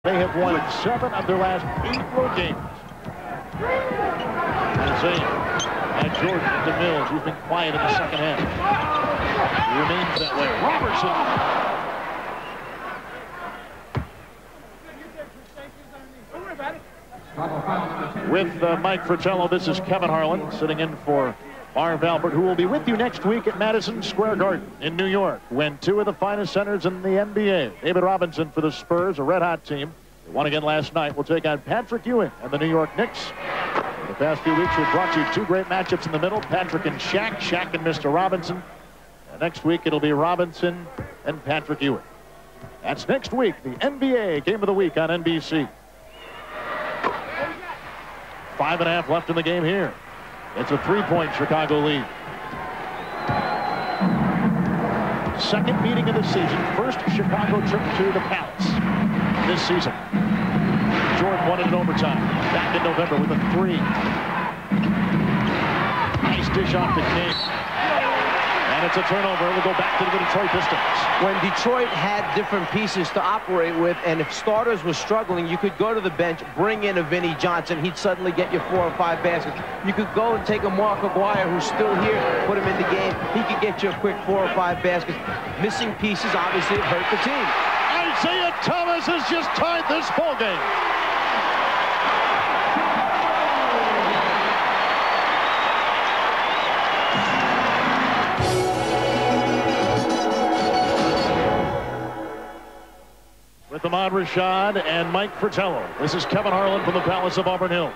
They have won 7 of their last 8 road games. Zane and Jordan to Mills, who's been quiet in the second half. He remains that way. Robertson. With Mike Fratello, this is Kevin Harlan sitting in for Marv Albert, who will be with you next week at Madison Square Garden in New York, when 2 of the finest centers in the NBA, David Robinson for the Spurs, a red-hot team, they won again last night, will take on Patrick Ewing and the New York Knicks. In the past few weeks, we've brought you 2 great matchups in the middle, Patrick and Shaq, Shaq and Mr. Robinson. And next week, it'll be Robinson and Patrick Ewing. That's next week, the NBA Game of the Week on NBC. 5.5 left in the game here. It's a 3-point Chicago lead. Second meeting of the season. First Chicago trip to the Palace this season. Jordan won it in overtime. Back in November with a 3. Nice dish off to King. And it's a turnover. We'll go back to the Detroit Pistons. When Detroit had different pieces to operate with, and if starters were struggling, you could go to the bench, bring in a Vinnie Johnson. He'd suddenly get you 4 or 5 baskets. You could go and take a Mark Aguirre, who's still here, put him in the game. He could get you a quick 4 or 5 baskets. Missing pieces, obviously, hurt the team. Isaiah Thomas has just tied this ball game. With Ahmad Rashad and Mike Fratello. This is Kevin Harlan from the Palace of Auburn Hills.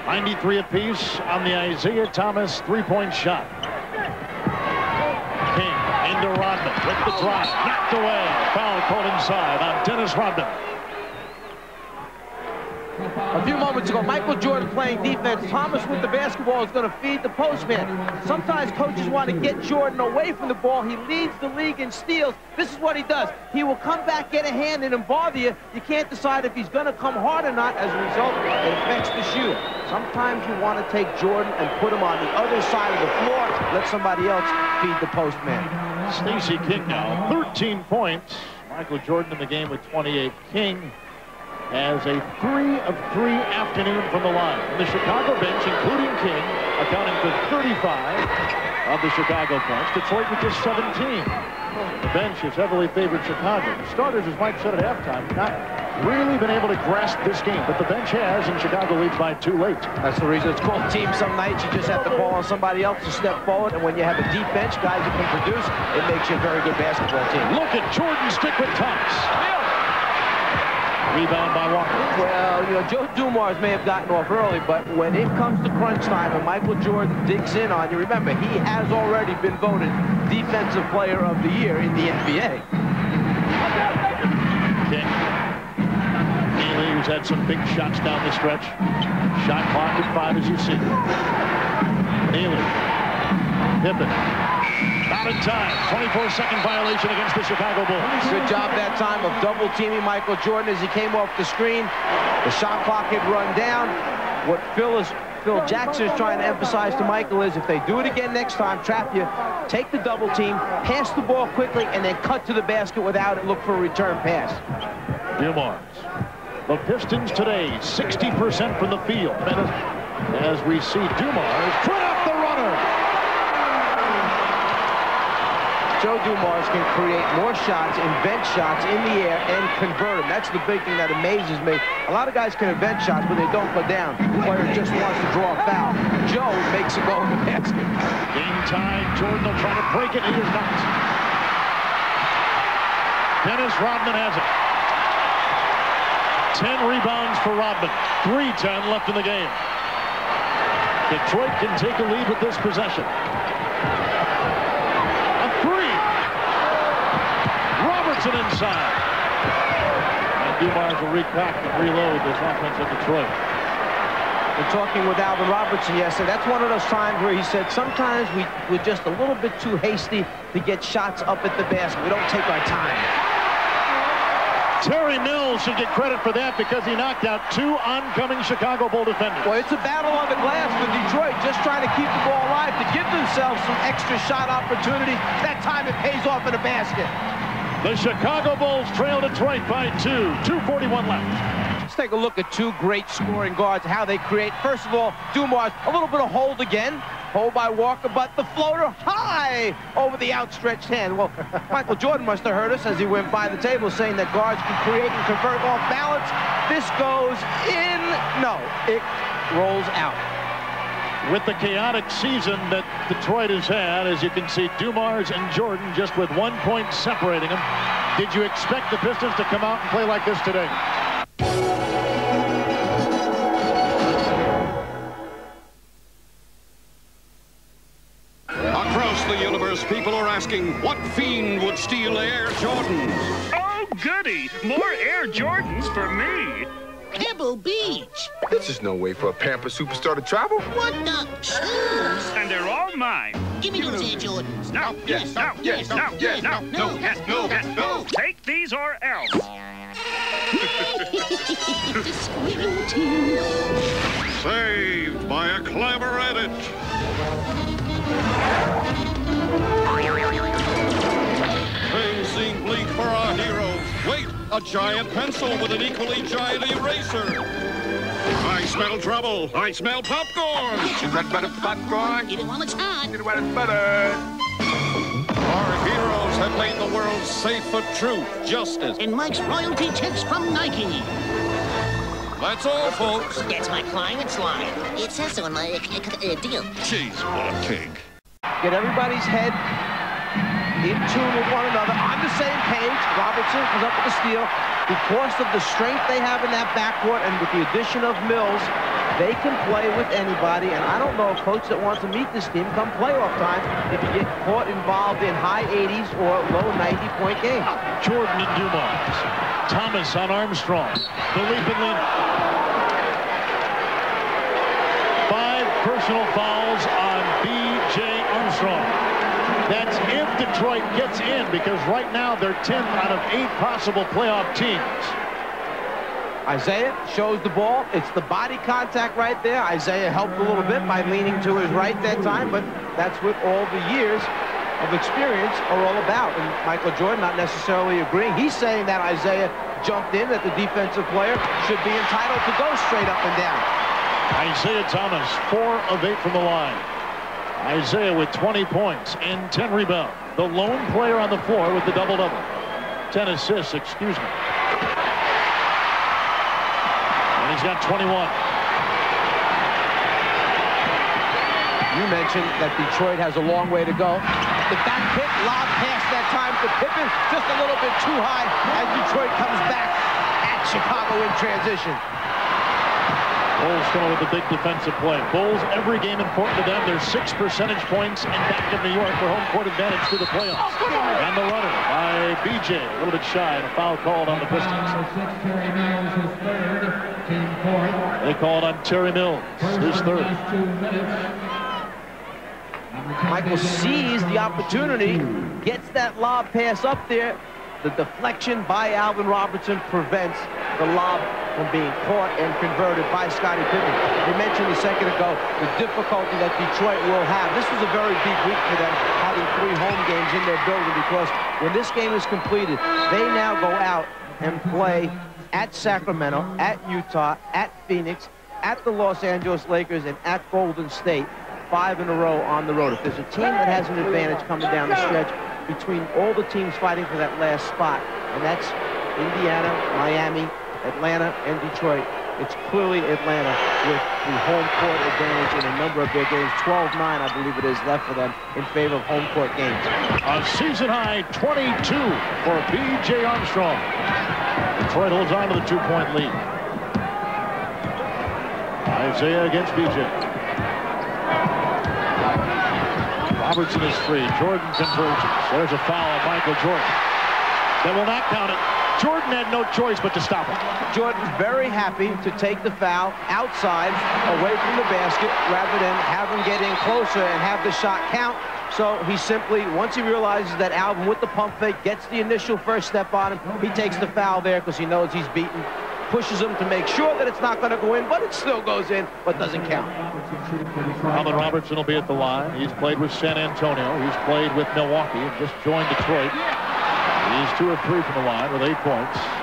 93 apiece on the Isaiah Thomas 3-point shot. King into Rodman with the drive. Knocked away. Foul called inside on Dennis Rodman. A few moments ago, Michael Jordan playing defense. Thomas with the basketball is going to feed the postman. Sometimes coaches want to get Jordan away from the ball. He leads the league in steals. This is what he does. He will come back, get a hand in and bother you. You can't decide if he's going to come hard or not. As a result, it affects the shooter. Sometimes you want to take Jordan and put him on the other side of the floor. Let somebody else feed the postman. Stacey King now, 13 points. Michael Jordan in the game with 28. King has a 3 of 3 afternoon from the line. And the Chicago bench, including King, accounting for 35 of the Chicago points. Detroit with just 17. The bench has heavily favored Chicago. The starters, as Mike said at halftime, not really been able to grasp this game, but the bench has, and Chicago leads by 2 late. That's the reason it's called team. Some nights you just have to call on somebody else to step forward, and when you have a deep bench, guys who can produce, it makes you a very good basketball team. Look at Jordan stick with Thomas. Rebound by Walker. Well, you know, Joe Dumars may have gotten off early, but when it comes to crunch time and Michael Jordan digs in on you, remember, he has already been voted Defensive Player of the Year in the NBA. King. Neely, who's had some big shots down the stretch. Shot clock at 5, as you see. Neely. Pippen. Not in time. 24-second violation against the Chicago Bulls. Good job that time of double-teaming Michael Jordan as he came off the screen. The shot clock had run down. What Phil Jackson is trying to emphasize to Michael is if they do it again next time, trap you, take the double team, pass the ball quickly, and then cut to the basket without it. Look for a return pass. Dumars. The Pistons today, 60% from the field. As we see Dumars put up the runner. Joe Dumars can create more shots, invent shots in the air, and convert them. That's the big thing that amazes me. A lot of guys can invent shots, but they don't go down. The player just wants to draw a foul. Joe makes it go in the basket. Game tied. Jordan will try to break it. He is not. Dennis Rodman has it. 10 rebounds for Rodman. 3:10 left in the game. Detroit can take a lead with this possession. Inside. And Dumars will recock and reload this offense of Detroit. We're talking with Alvin Robertson yesterday. That's one of those times where he said sometimes we're just a little bit too hasty to get shots up at the basket. We don't take our time. Terry Mills should get credit for that because he knocked out 2 oncoming Chicago Bull defenders. Well, it's a battle on the glass for Detroit, just trying to keep the ball alive to give themselves some extra shot opportunities. That time it pays off in a basket. The Chicago Bulls trail Detroit by 2. 2:41 left. Let's take a look at two great scoring guards, how they create. First of all, Dumars, a little bit of hold again. Hold by Walker, but the floater high over the outstretched hand. Well, Michael Jordan must have heard us as he went by the table saying that guards can create and convert off balance. This goes in. No, it rolls out. With the chaotic season that Detroit has had, as you can see, Dumars and Jordan just with 1 point separating them. Did you expect the Pistons to come out and play like this today? Across the universe, people are asking, what fiend would steal Air Jordans? Oh, goody! More Air Jordans for me! Pebble Beach. This is no way for a Pampered superstar to travel. What the shoes? And they're all mine. Give me those Air Jordans. No, yes, no, yes, no, yes, no, no, yes, no, yes, no. Take these or else. The squirrel team. Saved by a clever edit. Things seem bleak for our heroes. Wait, a giant pencil with an equally giant eraser. I smell trouble. I smell popcorn. Is that better popcorn? Get it while it's hot. Get it while it's better. Our heroes have made the world safe for truth, justice. And Mike's royalty tips from Nike. That's all, folks. That's my client's line. It says so in my deal. Jeez, what a cake. Get everybody's head in tune with one another, on the same page. Robertson was up with the steal. Because of the strength they have in that backcourt and with the addition of Mills, they can play with anybody. And I don't know a coach that wants to meet this team come playoff time if you get caught involved in high 80s or low 90-point games. Jordan and Dumars. Thomas on Armstrong. The leap and lean. 5 personal fouls on B.J. Armstrong. That's if Detroit gets in, because right now they're 10 out of 8 possible playoff teams. Isaiah shows the ball. It's the body contact right there. Isaiah helped a little bit by leaning to his right that time, but that's what all the years of experience are all about. And Michael Jordan not necessarily agreeing. He's saying that Isaiah jumped in, that the defensive player should be entitled to go straight up and down. Isaiah Thomas, 4 of 8 from the line. Isaiah with 20 points and 10 rebounds. The lone player on the floor with the double-double. 10 assists, excuse me. And he's got 21. You mentioned that Detroit has a long way to go. The back pick, lob pass that time to Pippen, just a little bit too high as Detroit comes back at Chicago in transition. Bulls coming with a big defensive play. Bulls, every game important to them. They're 6 percentage points in back of New York for home court advantage through the playoffs. And the runner by B.J. A little bit shy, and a foul called on the Pistons. They called on Terry Mills, his third. Michael sees the opportunity, gets that lob pass up there. The deflection by Alvin Robertson prevents the lob from being caught and converted by Scottie Pippen. We mentioned a second ago the difficulty that Detroit will have. This was a very big week for them, having 3 home games in their building, because when this game is completed, they now go out and play at Sacramento, at Utah, at Phoenix, at the Los Angeles Lakers, and at Golden State. 5 in a row on the road. If there's a team that has an advantage coming down the stretch between all the teams fighting for that last spot, and that's Indiana, Miami, Atlanta, and Detroit, it's clearly Atlanta with the home court advantage in a number of their games. 12-9, I believe it is, left for them in favor of home court games. A season-high 22 for B.J. Armstrong. Detroit holds on to the 2-point lead. Isaiah against B.J. Robertson is free. Jordan converges. There's a foul on Michael Jordan. That will not count it. Jordan had no choice but to stop it. Jordan's very happy to take the foul outside, away from the basket, rather than have him get in closer and have the shot count. So he simply, once he realizes that Alvin with the pump fake gets the initial first step on him, he takes the foul there because he knows he's beaten. Pushes him to make sure that it's not going to go in, but it still goes in, but doesn't count. Alvin Robertson will be at the line. He's played with San Antonio. He's played with Milwaukee and just joined Detroit. He's 2 of 3 from the line with 8 points.